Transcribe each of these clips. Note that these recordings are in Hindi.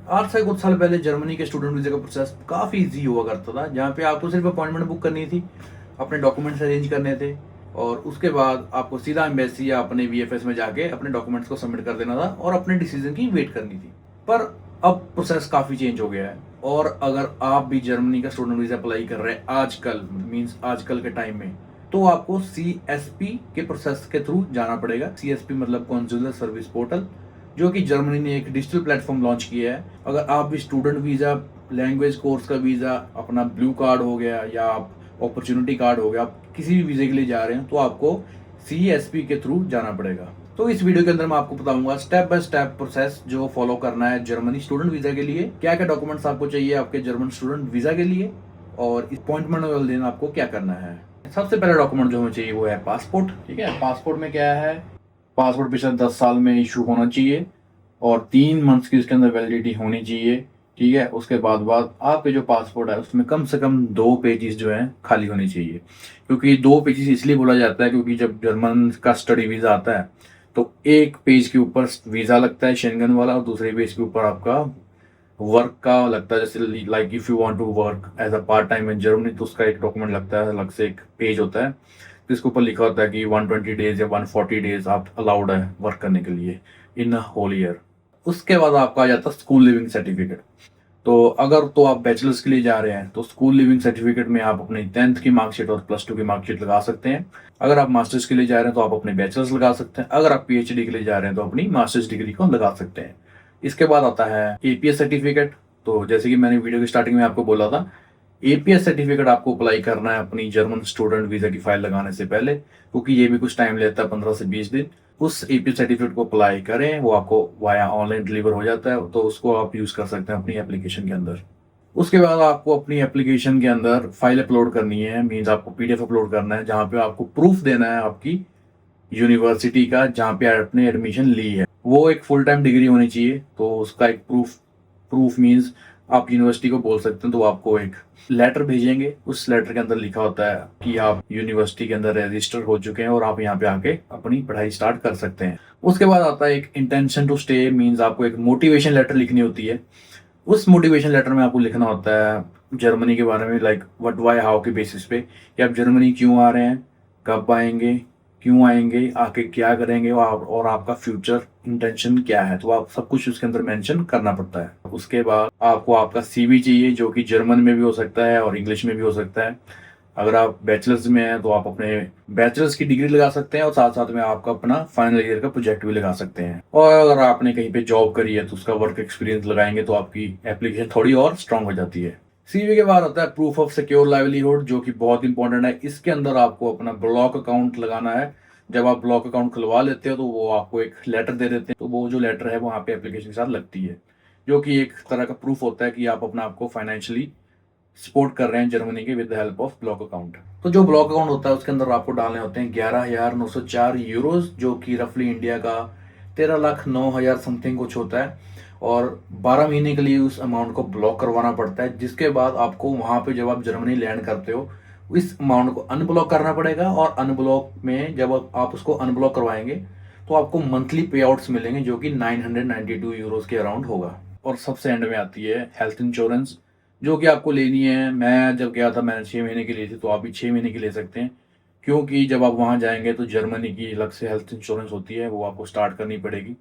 आज से कुछ साल पहले जर्मनी के स्टूडेंट वीज़ा का प्रोसेस काफ़ी इजी हुआ करता था, जहाँ पे आपको सिर्फ अपॉइंटमेंट बुक करनी थी, अपने डॉक्यूमेंट्स अरेंज करने थे और उसके बाद आपको सीधा एम्बेसी या अपने वीएफएस में जाके अपने डॉक्यूमेंट्स को सबमिट कर देना था और अपने डिसीजन की वेट करनी थी। पर अब प्रोसेस काफ़ी चेंज हो गया है और अगर आप भी जर्मनी का स्टूडेंट वीज़ा अप्लाई कर रहे हैं आजकल, मीन्स आजकल के टाइम में, तो आपको CSP के प्रोसेस के थ्रू जाना पड़ेगा। CSP मतलब कॉन्सुलर सर्विस पोर्टल, जो कि जर्मनी ने एक डिजिटल प्लेटफॉर्म लॉन्च किया है। अगर आप भी स्टूडेंट वीज़ा, लैंग्वेज कोर्स का वीज़ा, अपना ब्लू कार्ड हो गया या आप अपॉर्चुनिटी कार्ड हो गया, आप किसी भी वीज़े के लिए जा रहे हैं तो आपको CSP के थ्रू जाना पड़ेगा। तो इस वीडियो के अंदर मैं आपको बताऊंगा स्टेप बाय स्टेप प्रोसेस जो फॉलो करना है जर्मनी स्टूडेंट वीज़ा के लिए, क्या क्या डॉक्यूमेंट्स आपको चाहिए आपके जर्मन स्टूडेंट वीज़ा के लिए, और अपॉइंटमेंट वाले दिन आपको क्या करना है। सबसे पहला डॉक्यूमेंट जो हमें चाहिए वो है पासपोर्ट। ठीक है, पासपोर्ट में क्या है, पासपोर्ट पिछले 10 साल में इशू होना चाहिए और 3 मंथ्स की उसके अंदर वैलिडिटी होनी चाहिए। ठीक है, उसके बाद आपके जो पासपोर्ट है उसमें कम से कम 2 पेजेस जो हैं खाली होनी चाहिए। क्योंकि 2 पेजेस इसलिए बोला जाता है क्योंकि जब जर्मन का स्टडी वीज़ा आता है तो एक पेज के ऊपर वीज़ा लगता है शेंगन वाला और दूसरे पेज के ऊपर आपका वर्क का लगता है। जैसे like if you want to work as a part time in Germany तो उसका एक डॉक्यूमेंट लगता है, अलग से एक पेज होता है जिसके ऊपर लिखा होता है कि 120 डेज या 140 डेज आप अलाउड है वर्क करने के लिए इन होल ईयर। उसके बाद आपका आ जाता है स्कूल लिविंग सर्टिफिकेट। तो अगर तो आप बैचलर्स के लिए जा रहे हैं तो स्कूल लिविंग सर्टिफिकेट में आप अपनी 10th की मार्कशीट और +2 की मार्कशीट लगा सकते हैं। अगर आप मास्टर्स के लिए जा रहे हैं तो आप अपने बैचलर्स लगा सकते हैं। अगर आप PhD के लिए जा रहे हैं तो अपनी मास्टर्स डिग्री को लगा सकते हैं। इसके बाद आता है APS सर्टिफिकेट। तो जैसे कि मैंने वीडियो की स्टार्टिंग में आपको बोला था, APS सर्टिफिकेट आपको अप्लाई करना है अपनी जर्मन स्टूडेंट वीज़ा की फाइल लगाने से पहले, क्योंकि ये भी कुछ टाइम लेता है, 15 से 20 दिन। उस APS सर्टिफिकेट को अप्लाई करें, वो आपको वाया ऑनलाइन डिलीवर हो जाता है, तो उसको आप यूज़ कर सकते हैं अपनी एप्लीकेशन के अंदर। उसके बाद आपको अपनी एप्लीकेशन के अंदर फाइल अपलोड करनी है, मीन्स आपको PDF अपलोड करना है जहाँ पे आपको प्रूफ देना है आपकी यूनिवर्सिटी का जहाँ पे आपने एडमिशन ली है। वो एक फुल टाइम डिग्री होनी चाहिए, तो उसका एक प्रूफ, प्रूफ मीन्स आप यूनिवर्सिटी को बोल सकते हैं तो वो आपको एक लेटर भेजेंगे। उस लेटर के अंदर लिखा होता है कि आप यूनिवर्सिटी के अंदर रजिस्टर हो चुके हैं और आप यहाँ पे आके अपनी पढ़ाई स्टार्ट कर सकते हैं। उसके बाद आता है एक इंटेंशन टू स्टे, मीन्स आपको एक मोटिवेशन लेटर लिखनी होती है। उस मोटिवेशन लेटर में आपको लिखना होता है जर्मनी के बारे में, लाइक व्हाट वाई हाउ के बेसिस पे कि आप जर्मनी क्यों आ रहे हैं, कब आएंगे, क्यों आएंगे, आके क्या करेंगे और आपका फ्यूचर इंटेंशन क्या है। तो आप सब कुछ उसके अंदर मेंशन करना पड़ता है। उसके बाद आपको आपका CV चाहिए जो कि जर्मन में भी हो सकता है और इंग्लिश में भी हो सकता है। अगर आप बैचलर्स में हैं तो आप अपने बैचलर्स की डिग्री लगा सकते हैं और साथ साथ में आपका अपना फाइनल ईयर का प्रोजेक्ट भी लगा सकते हैं। और अगर आपने कहीं पे जॉब करी है तो उसका वर्क एक्सपीरियंस लगाएंगे तो आपकी एप्लीकेशन थोड़ी और स्ट्रांग हो जाती है। CV के बाद आता है प्रूफ ऑफ सिक्योर लाइवलीहुड, जो कि बहुत इंपॉर्टेंट है। इसके अंदर आपको अपना ब्लॉक अकाउंट लगाना है। जब आप ब्लॉक अकाउंट खुलवा लेते हो तो वो आपको एक लेटर दे देते हैं, तो वो जो लेटर है वहाँ पे एप्लीकेशन के साथ लगती है, जो कि एक तरह का प्रूफ होता है कि आप अपना आपको फाइनेंशियली सपोर्ट कर रहे हैं जर्मनी के with the help of block account. तो जो ब्लॉक अकाउंट होता है उसके अंदर आपको डालने होते हैं 11,904 यूरोज, जो कि रफली इंडिया का 13,09,000 समथिंग कुछ होता है। और 12 महीने के लिए उस अमाउंट को ब्लॉक करवाना पड़ता है, जिसके बाद आपको वहां पे जब आप जर्मनी लैंड करते हो इस अमाउंट को अनब्लॉक करना पड़ेगा। और अनब्लॉक में जब आप उसको अनब्लॉक करवाएंगे तो आपको मंथली पे आउट्स मिलेंगे जो कि 992 यूरोज के अराउंड होगा। और सबसे एंड में आती है हेल्थ इंश्योरेंस, जो कि आपको लेनी है। मैं जब गया था मैंने 6 महीने की ली थी, तो आप भी 6 महीने की ले सकते हैं। क्योंकि जब आप वहाँ जाएंगे तो जर्मनी की अलग से हेल्थ इंश्योरेंस होती है, वो आपको स्टार्ट करनी पड़ेगी।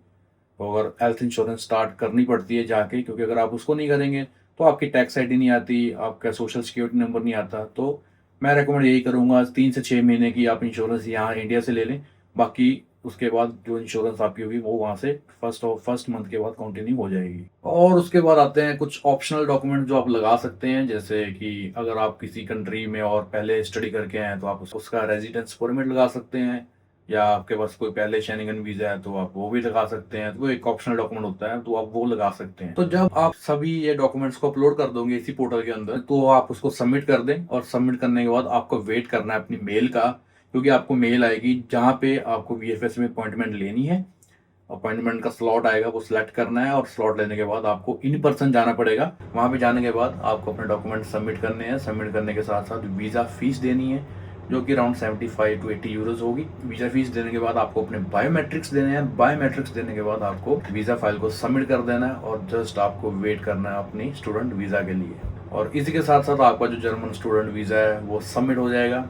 तो अगर हेल्थ इंश्योरेंस स्टार्ट करनी पड़ती है जाके, क्योंकि अगर आप उसको नहीं करेंगे तो आपकी टैक्स ID नहीं आती, आपका सोशल सिक्योरिटी नंबर नहीं आता। तो मैं रेकमेंड यही करूँगा 3 से 6 महीने की आप इंश्योरेंस यहाँ इंडिया से ले लें। बाकी उसके बाद जो इंश्योरेंस आपकी होगी वो वहाँ से फर्स्ट मंथ के बाद कंटिन्यू हो जाएगी। और उसके बाद आते हैं कुछ ऑप्शनल डॉक्यूमेंट जो आप लगा सकते हैं, जैसे कि अगर आप किसी कंट्री में और पहले स्टडी करके आए हैं तो आप उसका रेजिडेंस परमिट लगा सकते हैं, या आपके पास कोई पहले शेंगन वीजा है तो आप वो भी लगा सकते हैं। तो वो एक ऑप्शनल डॉक्यूमेंट होता है तो आप वो लगा सकते हैं। तो जब आप सभी ये डॉक्यूमेंट्स को अपलोड कर दोगे इसी पोर्टल के अंदर तो आप उसको सबमिट कर दें, और सबमिट करने के बाद आपको वेट करना है अपनी मेल का, क्योंकि आपको मेल आएगी जहाँ पे आपको VFS में अपॉइंटमेंट लेनी है। अपॉइंटमेंट का स्लॉट आएगा, वो सिलेक्ट करना है और स्लॉट लेने के बाद आपको इन पर्सन जाना पड़ेगा। वहाँ पे जाने के बाद आपको अपने डॉक्यूमेंट सबमिट करने हैं। सबमिट करने के साथ साथ वीज़ा फीस देनी है। जो कि अराउंड 75 टू 80 यूरोज होगी। वीज़ा फीस देने के बाद आपको अपने बायोमेट्रिक्स देने हैं। बायोमेट्रिक्स देने के बाद आपको वीज़ा फाइल को सबमिट कर देना है और जस्ट आपको वेट करना है अपनी स्टूडेंट वीज़ा के लिए। और इसी के साथ साथ आपका जो जर्मन स्टूडेंट वीज़ा है वो सबमिट हो जाएगा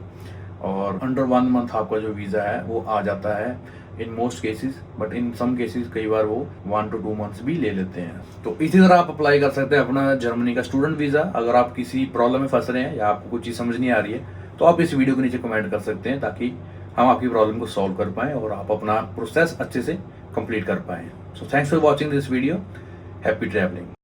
और अंडर 1 मंथ आपका जो वीज़ा है वो आ जाता है in most cases, but in some cases कई बार वो 1 to 2 मंथ्स भी ले लेते हैं। तो इसी तरह आप अप्लाई कर सकते हैं अपना जर्मनी का स्टूडेंट वीज़ा। अगर आप किसी प्रॉब्लम में फंस रहे हैं या आपको कुछ चीज़ समझ नहीं आ रही है तो आप इस वीडियो के नीचे कमेंट कर सकते हैं ताकि हम आपकी प्रॉब्लम को सॉल्व कर पाएँ और आप अपना प्रोसेस अच्छे से कंप्लीट कर पाएँ। So thanks for watching this video. Happy travelling.